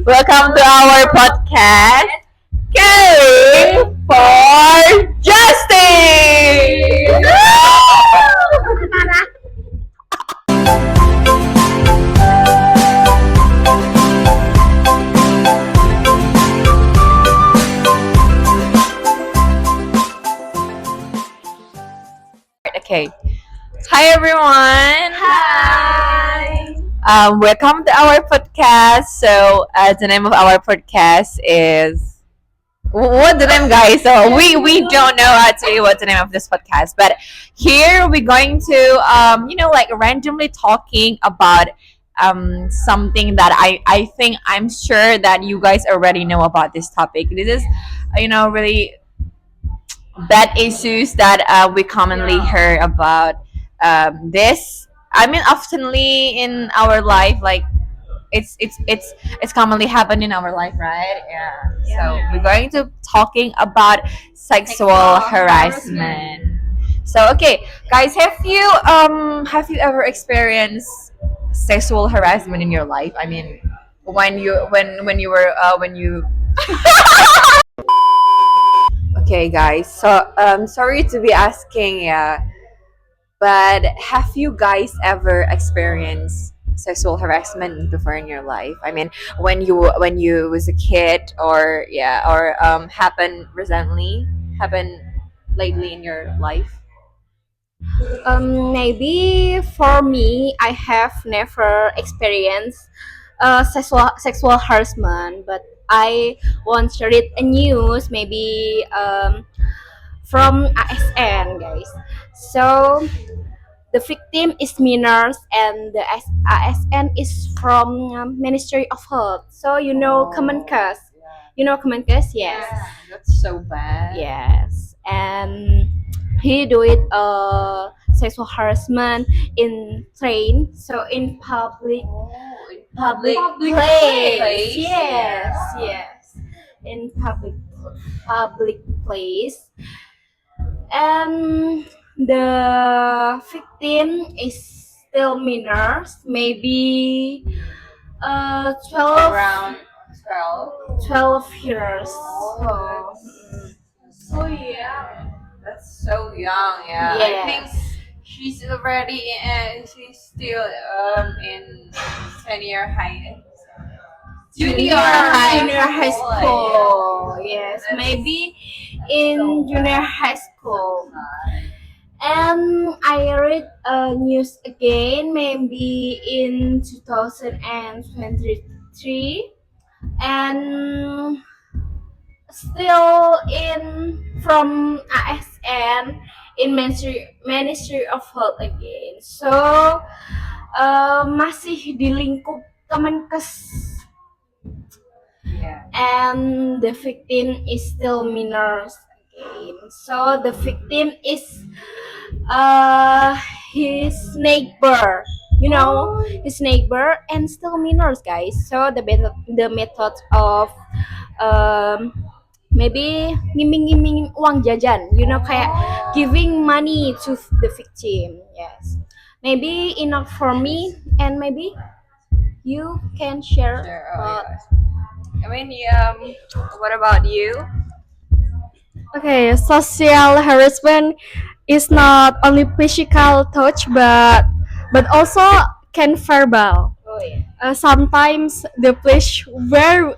Welcome to our podcast, Caring for Justice! Okay. Hi, everyone. Hi. Welcome to our podcast. The name of our podcast is what the name, guys? So we don't know actually what the name of this podcast, but here we're going to like randomly talking about something that I think I'm sure that you guys already know about this topic. This is really bad issues that we commonly hear about. This I mean oftenly in our life, like it's commonly happen in our life, right? Yeah. So we're going to talking about sexual harassment. So okay, guys, have you ever experienced sexual harassment in your life? I mean, when you were when you okay, guys. So sorry to be asking, yeah, but have you guys ever experienced sexual harassment before in your life? I mean, when you was a kid, or yeah, or happened lately in your life? Maybe for me, I have never experienced sexual harassment, but I once read a news, maybe from ASN, guys. So the victim is minors, and the ASN is from Ministry of Health. So you know Kemenkes. You know Kemenkes, yes. That's so bad. Yes, and he do it sexual harassment in train, so in public place. Yes, yes, in public place, and the victim is still minors, maybe 12, Around 12. 12 years. Oh, So, so young. That's so young. Yeah. I think yes. she's still in senior high. Junior high school. school. Yes, maybe in junior high school. And I read news again, maybe in 2023, and still in from ASN in Ministry of Health again. So masih di lingkup Kemenkes, Yeah. and the victim is still minors again. So the victim is uh his neighbor, his neighbor, and still minors, guys. So the method of um maybe ngiming-ngiming uang jajan, kayak giving money to the victim. Yes, maybe enough for me, and maybe you can share Sure. about. I mean, what about you? Okay, social harassment is not only physical touch, but also can verbal. Oh yeah. Sometimes the place where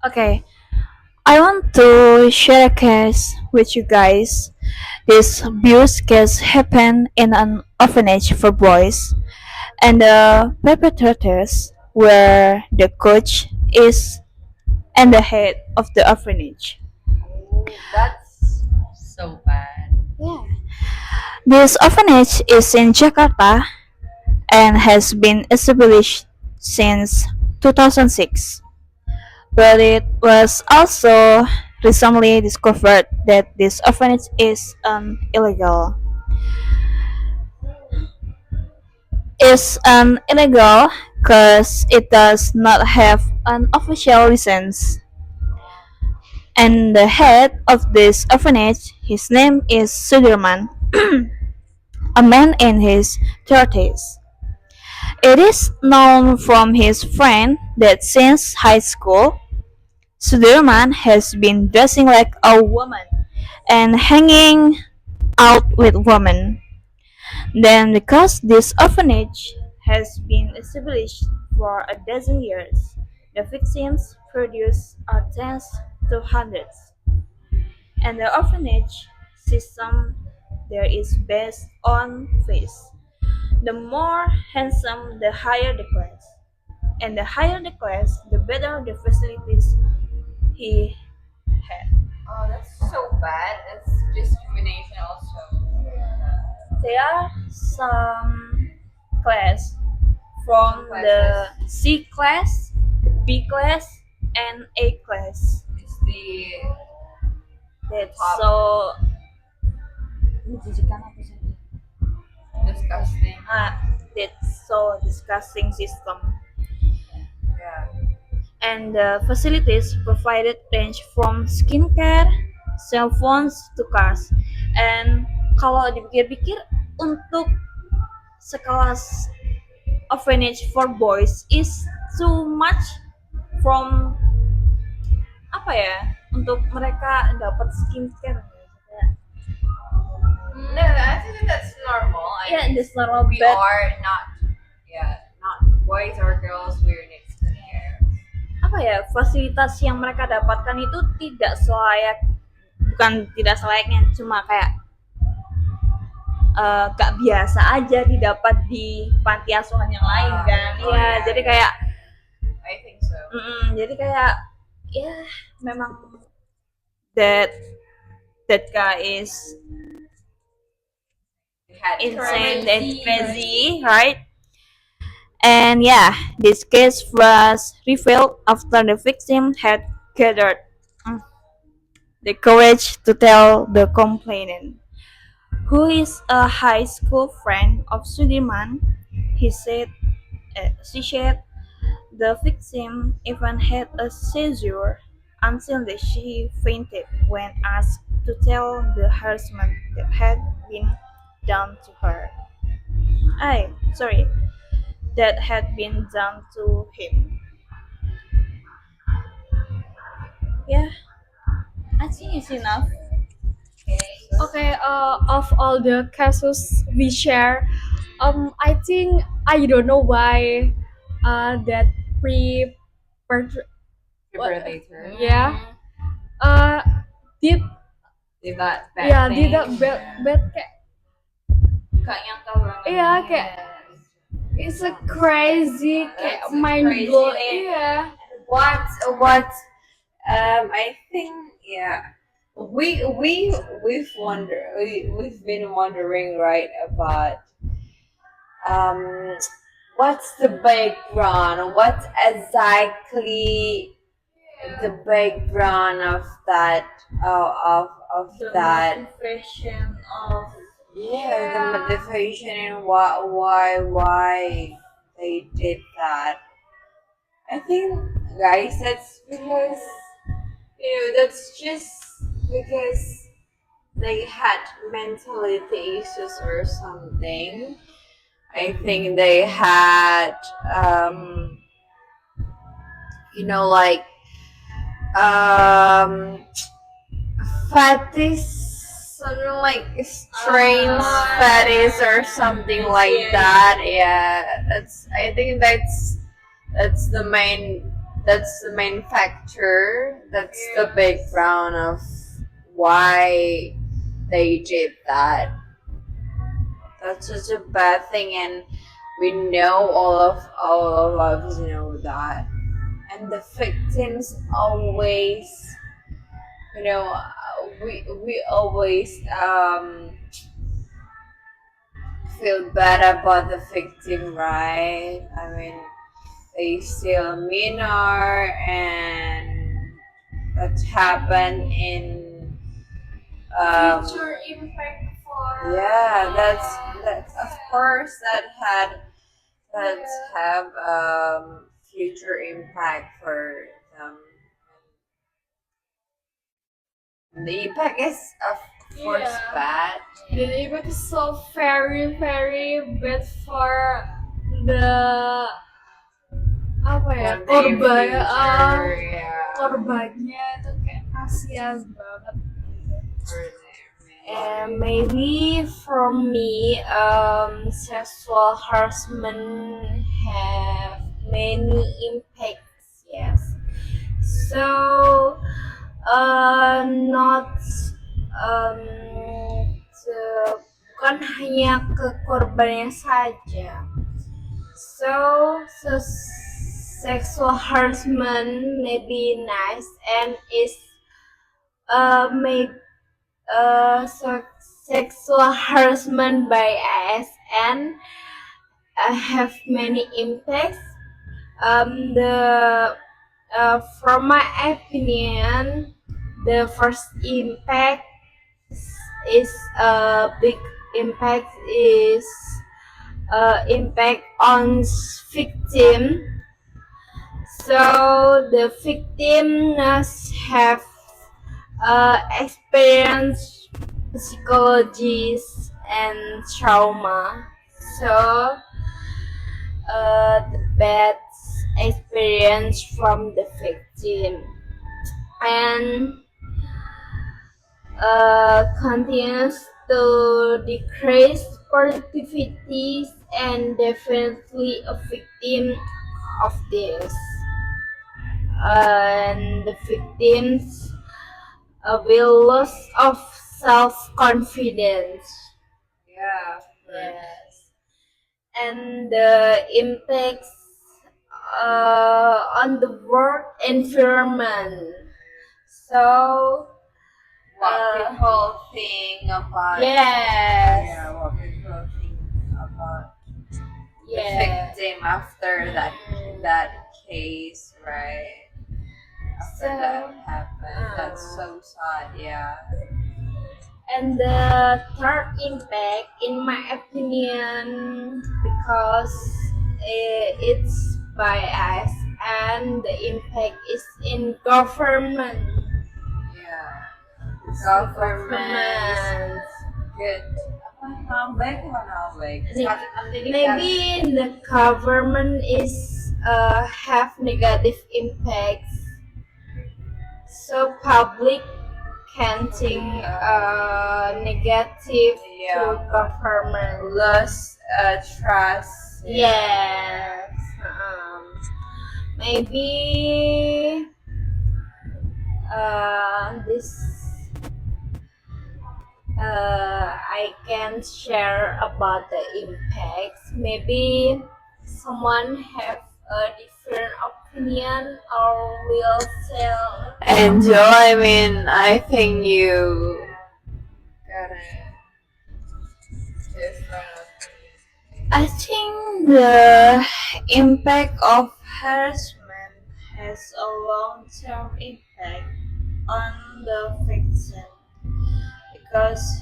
okay, I want to share a case with you guys. This abuse case happened in an orphanage for boys, and the perpetrators were the coach is and the head of the orphanage. That's so bad. Yeah. This orphanage is in Jakarta and has been established since 2006, but it was also recently discovered that this orphanage is illegal. Is illegal because it does not have an official license. And the head of this orphanage, his name is Sudirman, a man in his 30s. It is known from his friend that since high school, Sudirman has been dressing like a woman and hanging out with women. Then, because this orphanage has been established for a dozen years, the victims produce are tens to hundreds, and the orphanage system there is based on face. The more handsome, the higher the class, and the higher the class, the better the facilities he had. Oh, that's so bad. It's discrimination also. There are some class from the C class, B class, and A class. It's the That's Top. so disgusting. that's so disgusting system. Yeah. And the facilities provided range from skincare, cell phones to cars. And kalau dipikir-pikir untuk sekelas orphanage for boys is too much from apa ya untuk mereka dapat skincare. No, I think that's normal. Yeah, that's normal, We but are not, yeah, not boys or girls. We need skincare. apa ya fasilitas yang mereka dapatkan itu tidak selayak bukan tidak selayaknya cuma kayak gak biasa aja didapat di panti asuhan yang lain kan. Oh, Iya, iya, jadi iya. kayak I think so. jadi kayak ya memang that that guy is insane and crazy, right? And yeah, this case was revealed after the victim had gathered the courage to tell the complainant, who is a high school friend of Sudirman. She said the victim even had a seizure until she fainted when asked to tell the harassment that had been done to her. Sorry, that had been done to him. Yeah, I think it's enough. Okay, of all the cases we share, I think I don't know why that pre Defibrillator. yeah uh did Did that bad yeah thing. did that bad kayak Gak nyangka banget. iya kayak it's a crazy kayak That's mind crazy, blow man. iya What I think we've been wondering, right, about what's the background, what's exactly the background of that of The that motivation of the motivation and why they did that. I think, guys, that's because that's just because they had mentality issues or something. I think they had like fetish, something like strange fetish or something like that. Yeah, I think that's the main factor. That's the background of why they did that. That's such a bad thing, and we know all of us know that. And the victims always, we always feel bad about the victim, right? I mean, they still minor, and that happened in future impact for yeah, that's of course that have future impact for them. The impact is of first Yeah. batch. The impact is so very bad for the apa ya For the korban future, yeah. korbannya itu kayak kasihan banget. For their And maybe for me, sexual harassment have many impacts. Yes. So, not um, bukan hanya ke korbannya saja. So sexual harassment may be nice and is may so sexual harassment by ASN have many impacts. The From my opinion, the first impact is a big impact is impact on victim. So the victim must have experienced psychologies and trauma. So the bad experience from the victim and continues to decrease productivity and definitely a victim of this. And the victims will lose of self-confidence. yeah. Yes. And the impacts on the work environment. So, What people think about yes, yeah, what people think about the yes. victim after that case, right? After that happened. That's so sad, yeah. And the third impact, in my opinion, because it's bias and the impact is in government. Yeah. Government Government. good. Maybe the government is have negative impacts. So public can think negative Yeah. to government. Lost trust. Yes. Maybe this I can share about the impacts. Maybe someone have a different opinion or will tell. Angel, I mean, I think you gotta I think the impact of harassment has a long-term impact on the victim because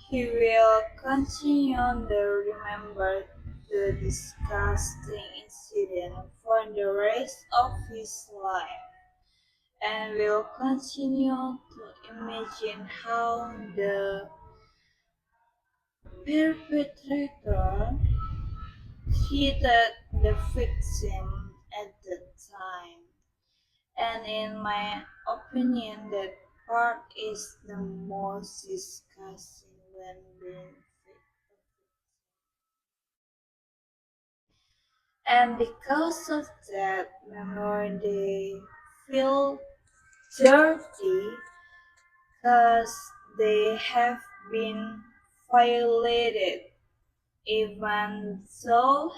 he will continue to remember the disgusting incident for the rest of his life and will continue to imagine how the perpetrator treated the victim at the time. And in my opinion, that part is the most disgusting when being victim. And because of that memory, they feel dirty because they have been violated, even though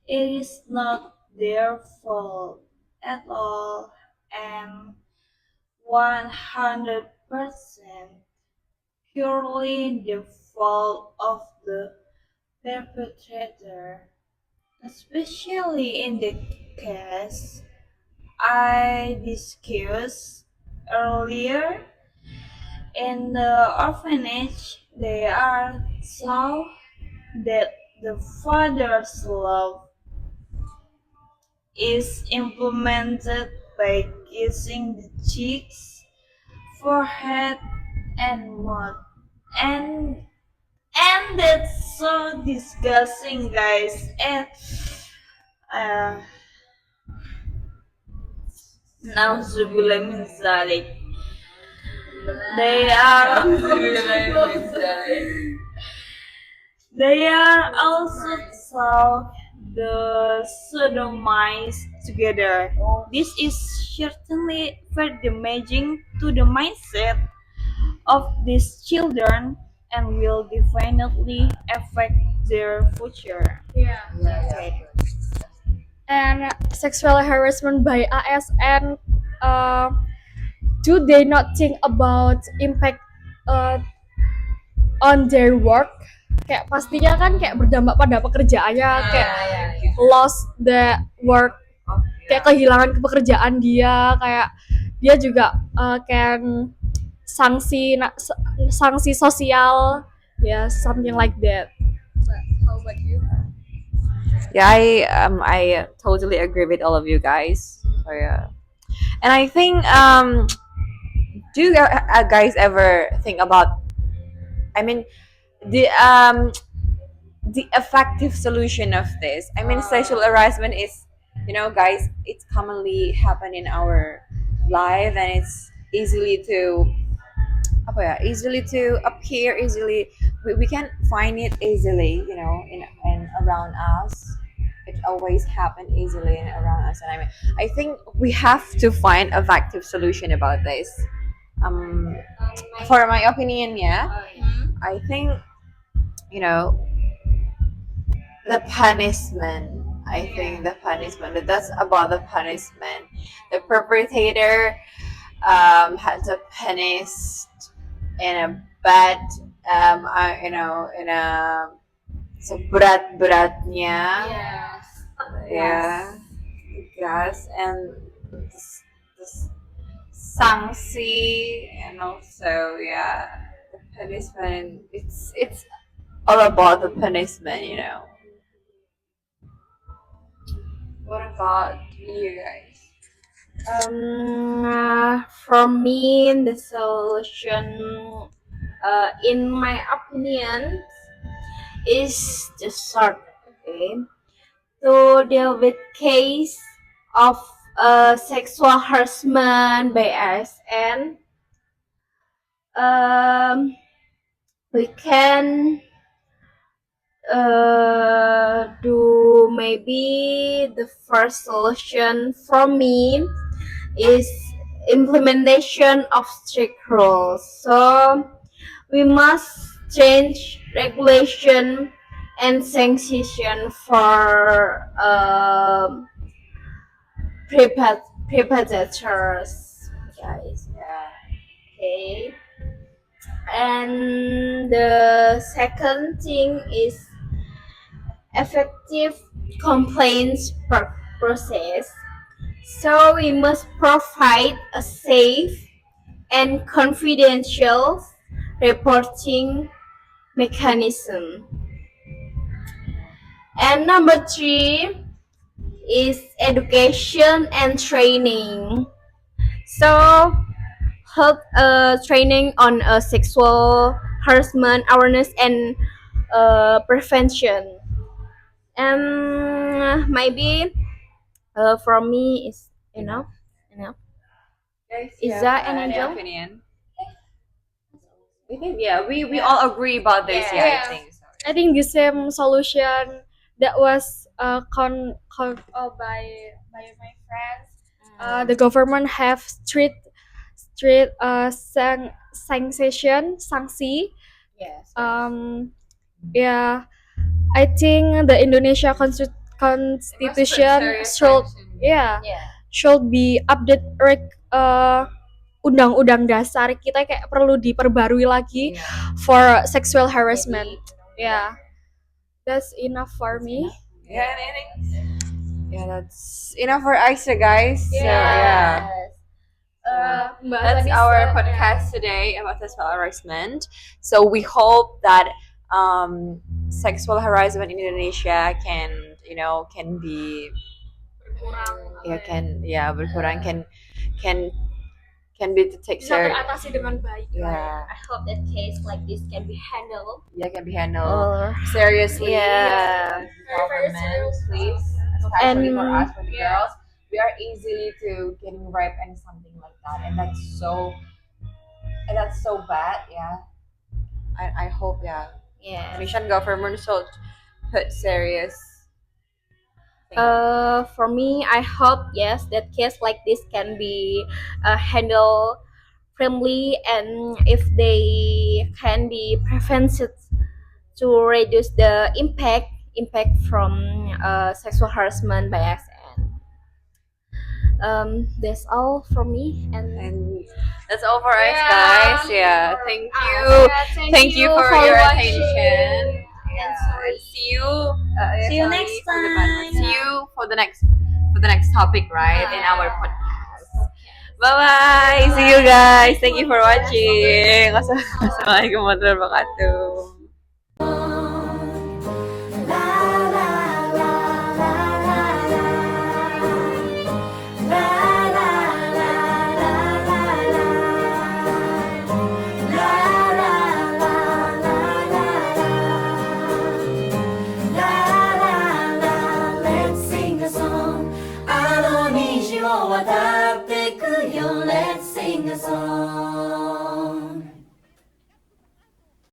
it is not their fault at all and 100% purely the fault of the perpetrator, especially in the case I discussed earlier. In the orphanage, they are so that the father's love is implemented by kissing the cheeks, forehead, and what and that's so disgusting, guys. And uh, nauzubillah min zalik. They are they are also so the sodomites together. This is certainly very damaging to the mindset of these children and will definitely affect their future. Yeah. Okay. And sexual harassment by ASN, uh, do they not think about impact uh, on their work? Kayak pastinya kan kayak berdampak pada pekerjaannya, kayak lost the work, kayak kehilangan pekerjaan dia, kayak dia juga can sanksi sosial, ya, something like that. How about you? Yeah, I totally agree with all of you guys. So yeah, and I think do you guys ever think about? I mean, the effective solution of this. I mean, sexual harassment is, guys, it's commonly happen in our life, and it's easily to easily to appear easily. We can find it easily, in around us. It always happen easily and around us, and I think we have to find a effective solution about this. Um, for my opinion, yeah, I think, you know the punishment. I think the punishment. That's about the punishment. The perpetrator had to punished in a bad, in a seberat-beratnya. Yes. Yeah. Yes, and this sanksi, and also, yeah, the punishment. It's all about the punishment. What about you guys? For me, the solution, in my opinion, is just short. Okay, to deal with case of sexual harassment by ASN, we can do maybe the first solution from me is implementation of strict rules. So we must change regulation and sanction for preparators, guys. Yeah. Okay. And the second thing is effective complaints process. So we must provide a safe and confidential reporting mechanism. And number 3 is education and training. So help training on sexual harassment awareness and prevention. And maybe from me is enough. Guys, Is you that have an any angel? opinion? I think, yeah, we all agree about this. Yeah, Yeah. I think so. I think the same solution that was by my friends. The government have strict sanksi. Yes. Yeah, I think the Indonesia constitution should be update undang-undang dasar kita kayak perlu diperbarui lagi for sexual harassment. Yeah, that's enough for me. Yeah, and I think, yeah, that's enough for Aisha, guys. So yeah, that's our podcast today about sexual harassment. So we hope that sexual harassment in Indonesia can be berkurang, can can be to take bisa care. teratasi dengan baik. Yeah. I hope that case like this can be handled. Yeah, can be handled Or seriously. Yeah. Very Government, seriously. please, especially for And- us, for the Yeah. girls, we are easily to getting raped and something like that, and that's so bad. Yeah, I hope Yeah. Indonesian government should put serious. For me, I hope yes that case like this can be handled firmly, and if they can be prevented to reduce the impact from sexual harassment by SN. That's all from me, And that's all for us, Yeah. guys. Yeah, thank you. Yeah, Thank you for your watching. attention. And Yeah, sorry. and see you. See you sorry next for the bad word. time. See you for the next topic, right? In our podcast. Bye bye. See you guys. Thank you for watching. Assalamualaikum warahmatullahi wabarakatuh. Let's sing a song あの虹を渡ってくよ Let's sing a song